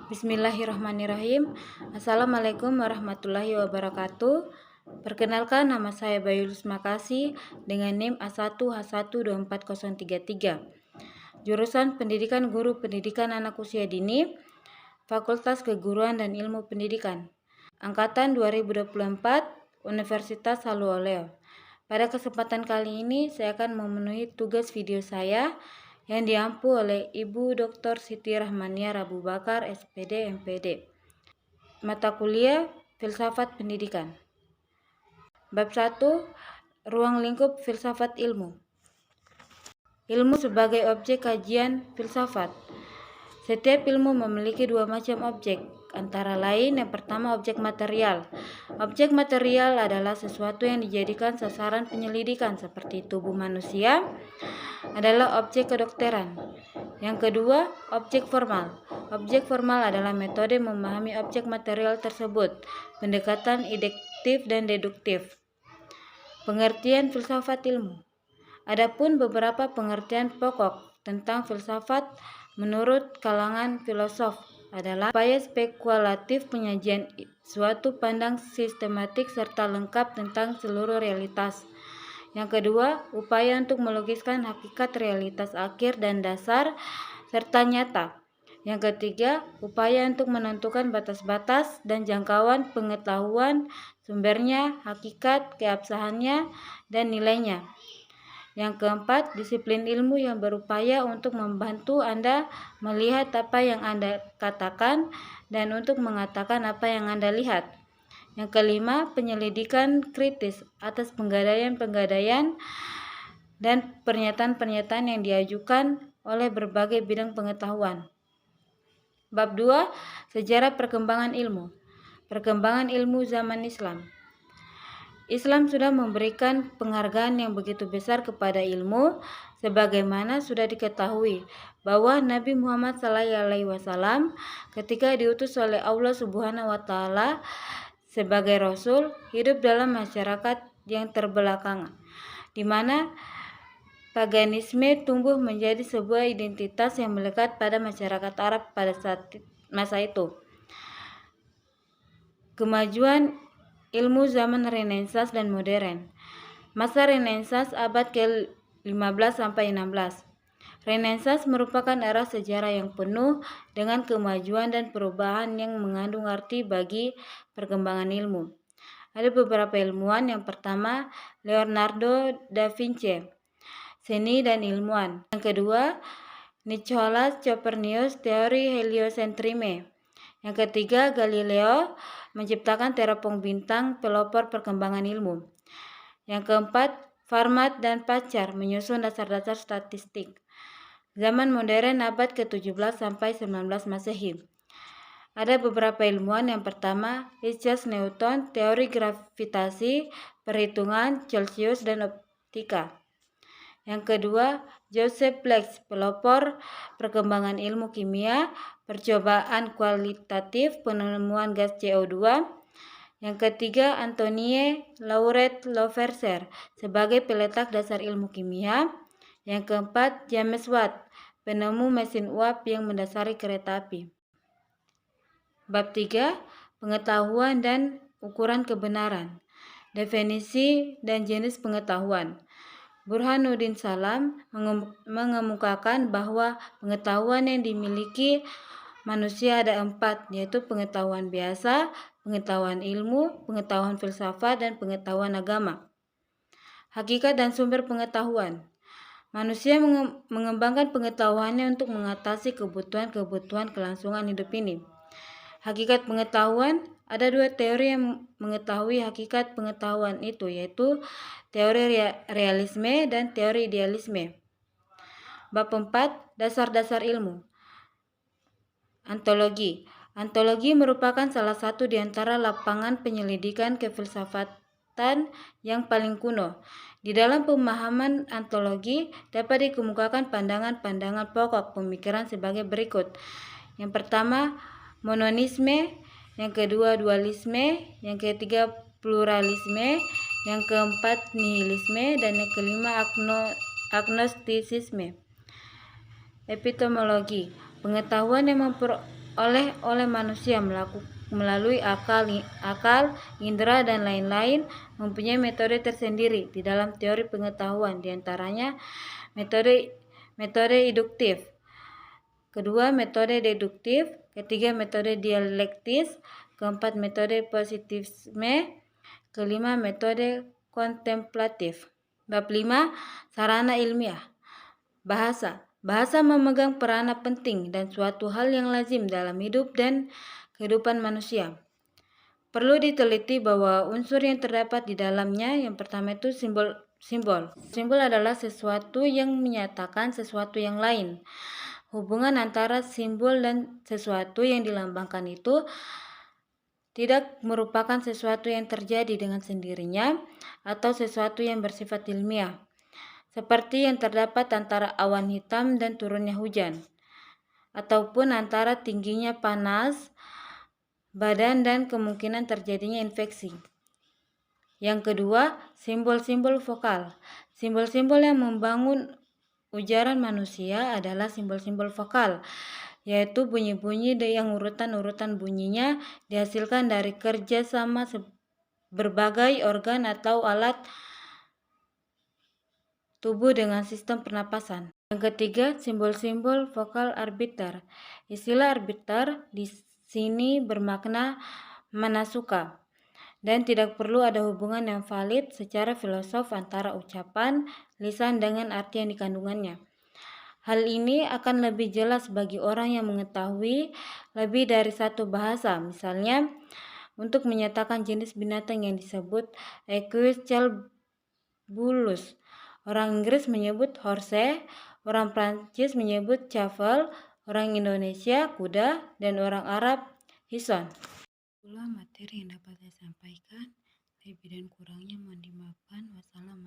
Bismillahirrahmanirrahim. Assalamualaikum warahmatullahi wabarakatuh. Perkenalkan, nama saya Bayulus Makasi dengan NIM A1H12403. Jurusan Pendidikan Guru Pendidikan Anak Usia Dini, Fakultas Keguruan dan Ilmu Pendidikan, Angkatan 2024, Universitas Haluoleo. Pada kesempatan kali ini, saya akan memenuhi tugas video saya yang diampu oleh Ibu Dr. Siti Rahmaniar Abu Bakar, SPD, MPD. Mata kuliah Filsafat Pendidikan. Bab 1, Ruang Lingkup Filsafat Ilmu. Ilmu sebagai objek kajian filsafat. Setiap ilmu memiliki dua macam objek, antara lain yang pertama objek material. Objek material adalah sesuatu yang dijadikan sasaran penyelidikan seperti tubuh manusia, adalah objek kedokteran. Yang kedua, objek formal. Objek formal adalah metode memahami objek material tersebut, pendekatan induktif dan deduktif. Pengertian filsafat ilmu. Adapun beberapa pengertian pokok tentang filsafat menurut kalangan filosof adalah upaya spekulatif penyajian suatu pandang sistematik serta lengkap tentang seluruh realitas. Yang kedua, upaya untuk melukiskan hakikat realitas akhir dan dasar serta nyata. Yang ketiga, upaya untuk menentukan batas-batas dan jangkauan pengetahuan, sumbernya, hakikat, keabsahannya, dan nilainya. Yang keempat, disiplin ilmu yang berupaya untuk membantu Anda melihat apa yang Anda katakan dan untuk mengatakan apa yang Anda lihat. Yang kelima, penyelidikan kritis atas penggadaian-penggadaian dan pernyataan-pernyataan yang diajukan oleh berbagai bidang pengetahuan. Bab 2, Sejarah Perkembangan Ilmu. Perkembangan ilmu zaman Islam. Islam sudah memberikan penghargaan yang begitu besar kepada ilmu, sebagaimana sudah diketahui bahwa Nabi Muhammad SAW ketika diutus oleh Allah Subhanahu wa Ta'ala sebagai Rasul, hidup dalam masyarakat yang terbelakang, di mana paganisme tumbuh menjadi sebuah identitas yang melekat pada masyarakat Arab pada masa itu. Kemajuan ilmu zaman Renaissance dan modern. Masa Renaissance abad ke-15 sampai 16. Renaissance merupakan era sejarah yang penuh dengan kemajuan dan perubahan yang mengandung arti bagi perkembangan ilmu. Ada beberapa ilmuwan. Yang pertama, Leonardo da Vinci, seni dan ilmuwan. Yang kedua, Nicolaas Copernicus, teori heliocentrisme. Yang ketiga, Galileo menciptakan teropong bintang, pelopor perkembangan ilmu. Yang keempat, Fermat dan Pascal menyusun dasar-dasar statistik. Zaman modern abad ke-17 sampai 19 Masehi. Ada beberapa ilmuwan. Yang pertama, Isaac Newton, teori gravitasi, perhitungan Celsius dan optika. Yang kedua, Joseph Planck, pelopor perkembangan ilmu kimia, percobaan kualitatif, penemuan gas CO2. Yang ketiga, Antoine Laurent Lavoisier sebagai peletak dasar ilmu kimia. Yang keempat, James Watt, penemu mesin uap yang mendasari kereta api. Bab 3, Pengetahuan dan ukuran kebenaran. Definisi dan jenis pengetahuan. Burhanuddin Salam mengemukakan bahwa pengetahuan yang dimiliki manusia ada 4, yaitu pengetahuan biasa, pengetahuan ilmu, pengetahuan filsafat, dan pengetahuan agama. Hakikat dan sumber pengetahuan. Manusia mengembangkan pengetahuannya untuk mengatasi kebutuhan-kebutuhan kelangsungan hidup ini. Hakikat pengetahuan, ada 2 teori yang mengetahui hakikat pengetahuan itu, yaitu teori realisme dan teori idealisme. Bab 4, Dasar-dasar ilmu. Antologi. Antologi merupakan salah satu di antara lapangan penyelidikan kefilsafatan yang paling kuno. Di dalam pemahaman antologi dapat dikemukakan pandangan-pandangan pokok pemikiran sebagai berikut. Yang pertama, mononisme. Yang kedua, dualisme. Yang ketiga, pluralisme. Yang keempat, nihilisme. Dan yang kelima, agnostisisme. Epistemologi. Pengetahuan yang oleh manusia melalui akal, indera, dan lain-lain, mempunyai metode tersendiri di dalam teori pengetahuan, diantaranya metode induktif, kedua metode deduktif, ketiga metode dialektis, keempat metode positivisme, kelima metode kontemplatif. Bab 5, sarana ilmiah. Bahasa memegang peranan penting dan suatu hal yang lazim dalam hidup dan kehidupan manusia. Perlu diteliti bahwa unsur yang terdapat di dalamnya, yang pertama itu simbol. Simbol adalah sesuatu yang menyatakan sesuatu yang lain. Hubungan antara simbol dan sesuatu yang dilambangkan itu tidak merupakan sesuatu yang terjadi dengan sendirinya atau sesuatu yang bersifat ilmiah, seperti yang terdapat antara awan hitam dan turunnya hujan, ataupun antara tingginya panas badan dan kemungkinan terjadinya infeksi. Yang kedua, simbol-simbol vokal. Simbol-simbol yang membangun ujaran manusia adalah simbol-simbol vokal, yaitu bunyi-bunyi yang urutan-urutan bunyinya dihasilkan dari kerjasama berbagai organ atau alat tubuh dengan sistem pernapasan. Yang ketiga, simbol-simbol vokal arbiter. Istilah arbiter di sini bermakna mana suka, dan tidak perlu ada hubungan yang valid secara filosof antara ucapan lisan dengan arti yang dikandungannya. Hal ini akan lebih jelas bagi orang yang mengetahui lebih dari satu bahasa. Misalnya, untuk menyatakan jenis binatang yang disebut Equus celebulus, orang Inggris menyebut horse, orang Prancis menyebut cheval, orang Indonesia kuda, dan orang Arab hison. Itulah materi yang dapat saya sampaikan. Lebih dan kurangnya mohon dimaafkan. Wassalamualaikum.